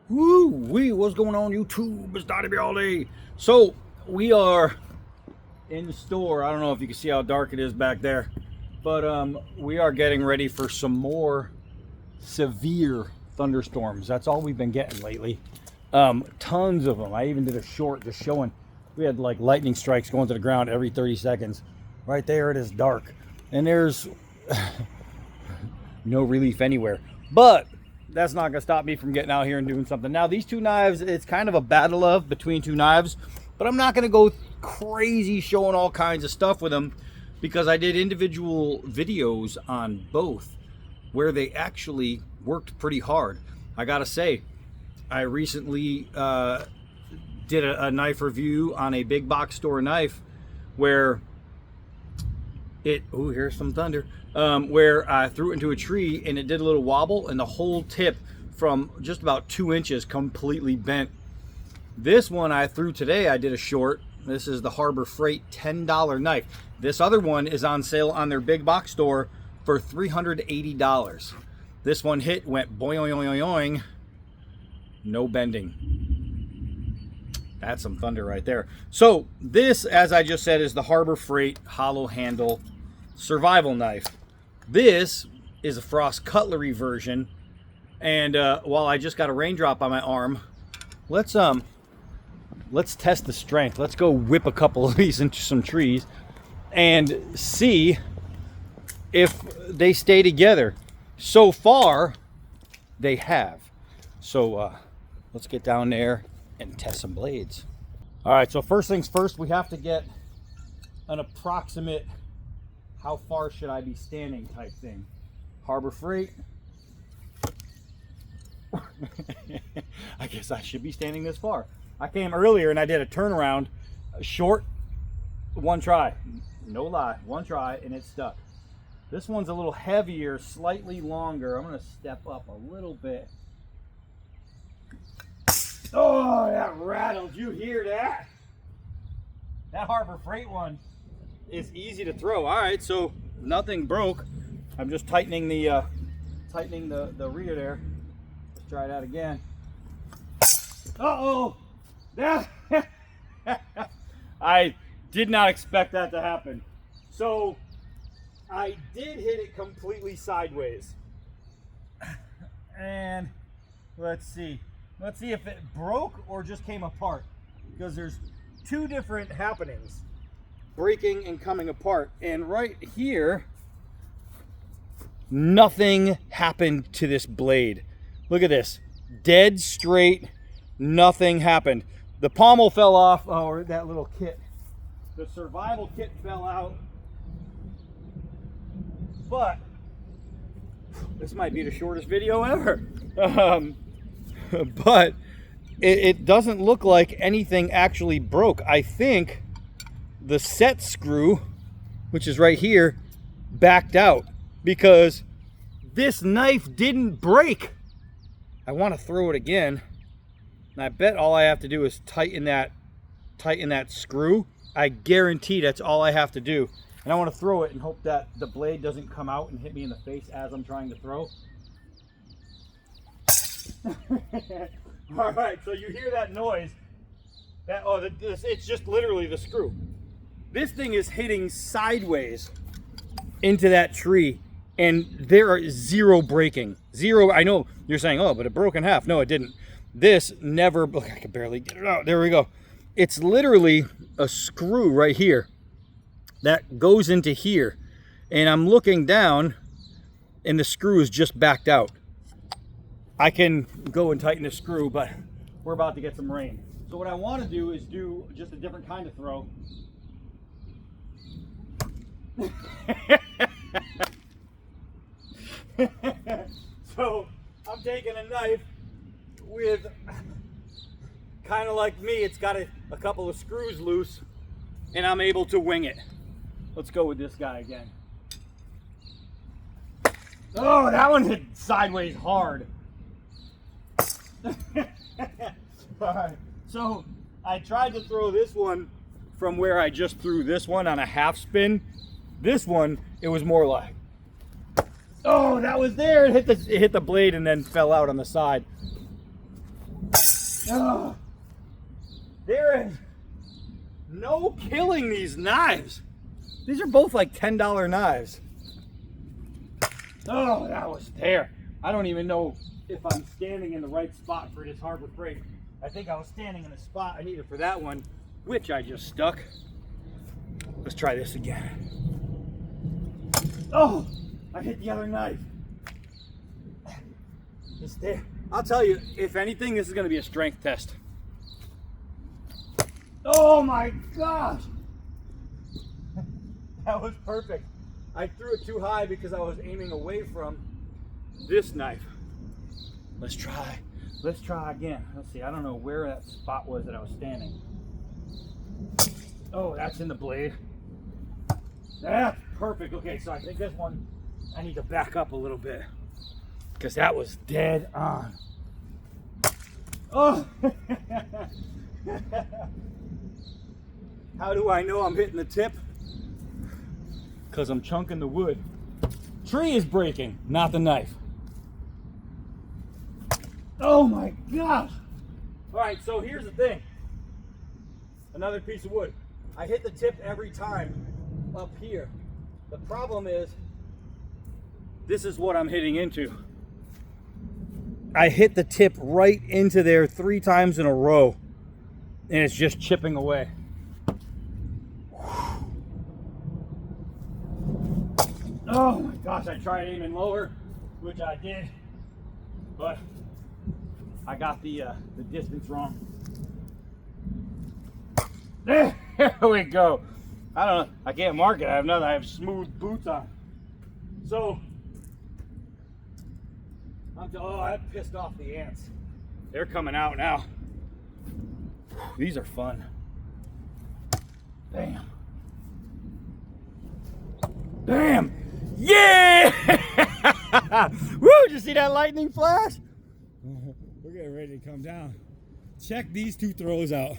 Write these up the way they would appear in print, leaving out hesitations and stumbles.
Woo-wee, what's going on YouTube? It's Donnie all day. So we are in the store. I don't know if you can see how dark it is back there, but we are getting ready for some more severe thunderstorms. That's all we've been getting lately. Tons of them. I even did a short just showing we had like lightning strikes going to the ground every 30 seconds. Right there it is dark, and there's no relief anywhere. But that's not gonna stop me from getting out here and doing something. Now these two knives, it's kind of a battle of between two knives, but I'm not gonna go crazy showing all kinds of stuff with them because I did individual videos on both where they actually worked pretty hard. I gotta say, I recently did a knife review on a big box store knife where here's some thunder, where I threw it into a tree and it did a little wobble and the whole tip from just about 2 inches completely bent. This one I threw today, I did a short. This is the Harbor Freight $10 knife. This other one is on sale on their big box store for $380. This one went boing, boing, boing, no bending. That's some thunder right there. So this, as I just said, is the Harbor Freight hollow handle survival knife. This is a Frost Cutlery version, and while I just got a raindrop on my arm, let's test the strength. Let's go whip a couple of these into some trees and see if they stay together. So far they have. So let's get down there and test some blades. All right, so first things first, we have to get an approximate how far should I be standing type thing. Harbor Freight. I guess I should be standing this far. I came earlier and I did a turnaround, short, one try. No lie, one try, and it stuck. This one's a little heavier, slightly longer. I'm gonna step up a little bit. Oh, that rattled. You hear that? That Harbor Freight one is easy to throw. All right, so nothing broke. I'm just tightening the rear there. Let's try that again. Uh-oh. That I did not expect that to happen. So I did hit it completely sideways. And let's see if it broke or just came apart, because there's two different happenings, breaking and coming apart. And right here, nothing happened to this blade. Look at this, dead straight, nothing happened. The pommel fell off, or that little kit, the survival kit fell out, but this might be the shortest video ever. But it doesn't look like anything actually broke. I think the set screw, which is right here, backed out because this knife didn't break. I want to throw it again, and I bet all I have to do is tighten that screw. I guarantee that's all I have to do. And I want to throw it and hope that the blade doesn't come out and hit me in the face as I'm trying to throw. All right, so you hear that noise. It's just literally the screw. This thing is hitting sideways into that tree, and there are zero breaking. Zero. I know you're saying, oh, but it broke in half. No, it didn't. This never, look, I can barely get it out. There we go. It's literally a screw right here that goes into here, and I'm looking down and the screw is just backed out. I can go and tighten the screw, but we're about to get some rain. So what I want to do is do just a different kind of throw. So I'm taking a knife with, kind of like me, it's got a couple of screws loose, and I'm able to wing it. Let's go with this guy again. Oh, that one hit sideways hard. Alright, so I tried to throw this one from where I just threw this one on a half spin. This one, it was more like, oh, that was there. It hit the blade and then fell out on the side. Oh, there is no killing these knives. These are both like $10 knives. Oh, that was there. I don't even know if I'm standing in the right spot for this Harbor Freight. I think I was standing in the spot I needed for that one, which I just stuck. Let's try this again. Oh, I hit the other knife. It's there. I'll tell you, if anything, this is going to be a strength test. Oh my gosh. That was perfect. I threw it too high because I was aiming away from this knife. Let's try. Let's try again. Let's see. I don't know where that spot was that I was standing. Oh, that's in the blade. That's perfect. Okay, so I think this one, I need to back up a little bit because that was dead on. Oh. How do I know I'm hitting the tip? Because I'm chunking the wood. Tree is breaking, not the knife. Oh my gosh. All right, so here's the thing. Another piece of wood. I hit the tip every time up here. The problem is, this is what I'm hitting into. I hit the tip right into there 3 times in a row, and it's just chipping away. Oh my gosh, I tried aiming lower, which I did, but I got the distance wrong. There we go. I don't know, I can't mark it. I have smooth boots on. So, I pissed off the ants. They're coming out now. These are fun. Bam. Bam. Yeah! Woo, did you see that lightning flash? We're getting ready to come down. Check these 2 throws out.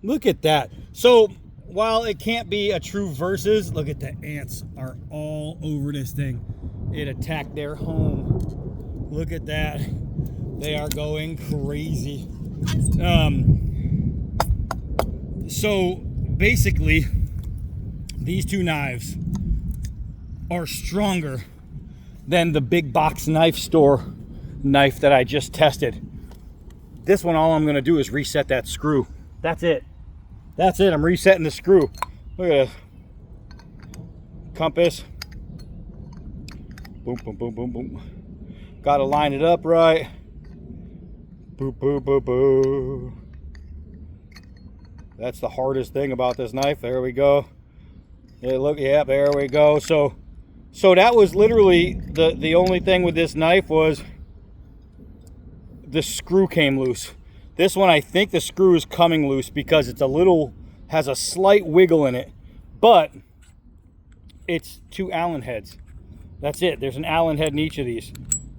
Look at that. So, while it can't be a true versus, look at the ants are all over this thing. It attacked their home. Look at that. They are going crazy. So basically, these 2 knives are stronger than the big box knife store knife that I just tested. This one, all I'm gonna do is reset that screw. That's it. That's it, I'm resetting the screw. Look at this. Compass. Boom, boom, boom, boom, boom. Gotta line it up right. Boo, boo, boo, boo. That's the hardest thing about this knife. There we go. Yeah, look, yeah, there we go. So that was literally the only thing with this knife was the screw came loose. This one, I think the screw is coming loose because it's has a slight wiggle in it, but it's 2 Allen heads. That's it. There's an Allen head in each of these.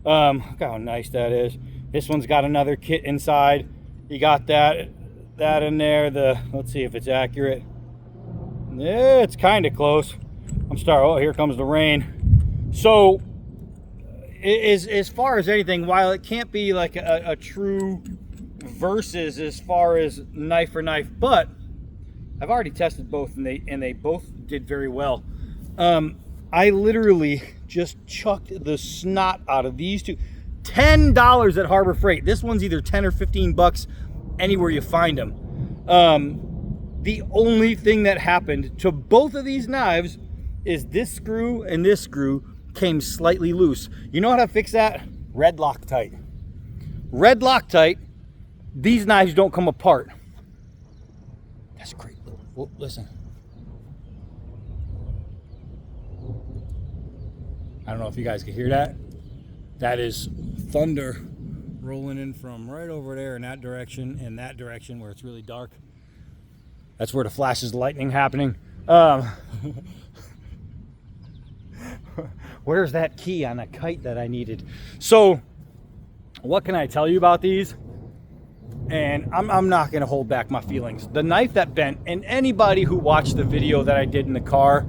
Look how nice that is. This one's got another kit inside. You got that in there. Let's see if it's accurate. Yeah, it's kind of close. Oh, here comes the rain. So, as far as anything, while it can't be like a true versus as far as knife for knife, but I've already tested both, and they both did very well. I literally just chucked the snot out of these 2. $10 at Harbor Freight. This one's either 10 or 15 bucks anywhere you find them. The only thing that happened to both of these knives is this screw and this screw came slightly loose. You know how to fix that? Red Loctite. Red Loctite. These knives don't come apart. That's great. Well, listen. I don't know if you guys can hear that. That is thunder rolling in from right over there in that direction and that direction where it's really dark. That's where the flashes of lightning happening. Where's that key on that kite that I needed? So, what can I tell you about these? And I'm not going to hold back my feelings. The knife that bent, and anybody who watched the video that I did in the car,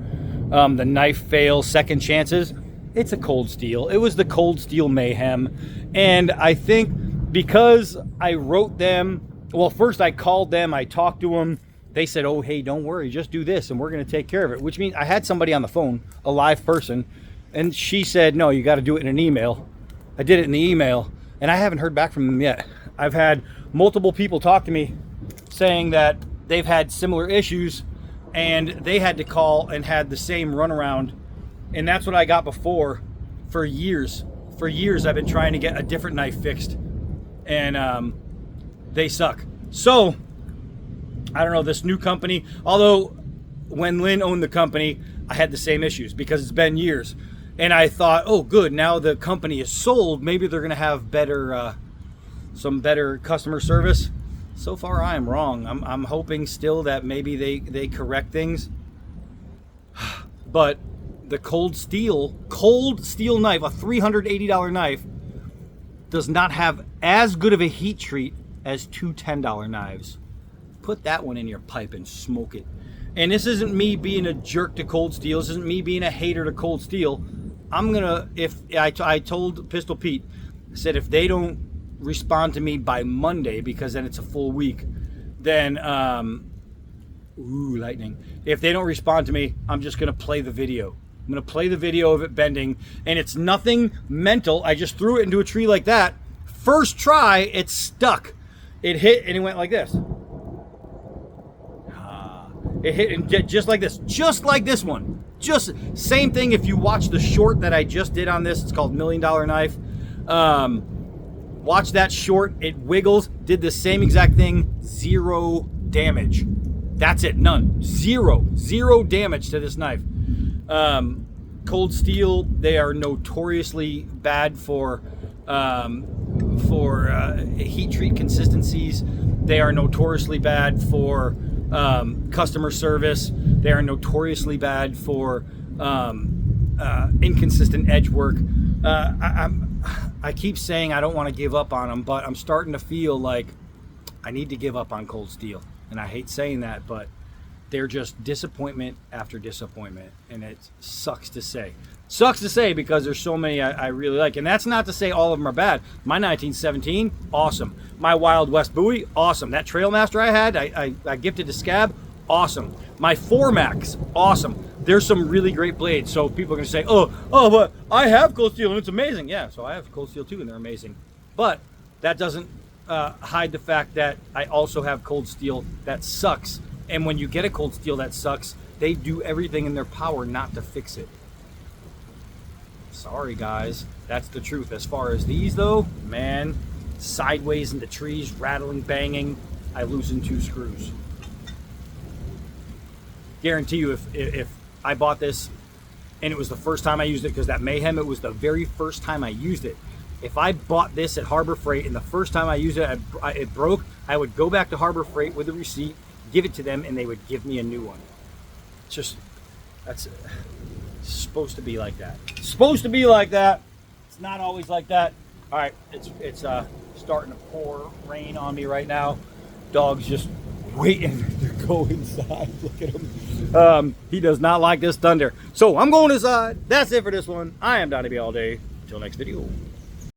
the knife fails, second chances, it's a cold steel. It was the cold steel mayhem. And I think because I wrote them, well, first I called them, I talked to them. They said, oh, hey, don't worry, just do this and we're going to take care of it, which means I had somebody on the phone, a live person, and she said, no, you got to do it in an email. I did it in the email, and I haven't heard back from them yet. I've had multiple people talk to me saying that they've had similar issues and they had to call and had the same runaround. And that's what I got before for years. For years, I've been trying to get a different knife fixed, and they suck. So, I don't know, this new company, although when Lynn owned the company, I had the same issues because it's been years. And I thought, oh, good, now the company is sold. Maybe they're going to have better, some better customer service. So far, I am wrong. I'm hoping still that maybe they correct things. But the cold steel knife, a $380 knife, does not have as good of a heat treat as two $10 knives. Put that one in your pipe and smoke it. And this isn't me being a jerk to cold steel. This isn't me being a hater to cold steel. I told Pistol Pete, I said, if they don't respond to me by Monday, because then it's a full week, then, lightning. If they don't respond to me, I'm just going to play the video. I'm going to play the video of it bending, and it's nothing mental. I just threw it into a tree like that. First try, it stuck. It hit, and it went like this. It hit and just like this. Just like this one. Just same thing. If you watch the short that I just did on this, it's called $1 Million Knife. Watch that short. It wiggles. Did the same exact thing. 0 damage. That's it. None. Zero damage to this knife. Cold steel, they are notoriously bad for heat treat consistencies. They are notoriously bad for customer service. They are notoriously bad for inconsistent edge work. I keep saying I don't want to give up on them, but I'm starting to feel like I need to give up on cold steel. And I hate saying that, but they're just disappointment after disappointment, and it sucks to say. Sucks to say because there's so many I really like, and that's not to say all of them are bad. My 1917, awesome. My Wild West Bowie, awesome. That Trailmaster I had, I gifted to Scab, awesome. My 4Max, awesome. There's some really great blades, so people are going to say, oh, but I have cold steel and it's amazing. Yeah, so I have cold steel too, and they're amazing. But that doesn't hide the fact that I also have cold steel that sucks. And when you get a cold steel that sucks, they do everything in their power not to fix it. Sorry, guys. That's the truth. As far as these, though, man, sideways into trees, rattling, banging, I loosened 2 screws. Guarantee you, if I bought this and it was the first time I used it, because that Mayhem, it was the very first time I used it. If I bought this at Harbor Freight and the first time I used it, it broke, I would go back to Harbor Freight with a receipt, give it to them, and they would give me a new one. That's supposed to be like that. It's supposed to be like that. It's not always like that. All right, it's starting to pour rain on me right now. Dog's just waiting to go inside. Look at him. He does not like this thunder. So I'm going inside. That's it for this one. I am Donnie B all day. Until next video.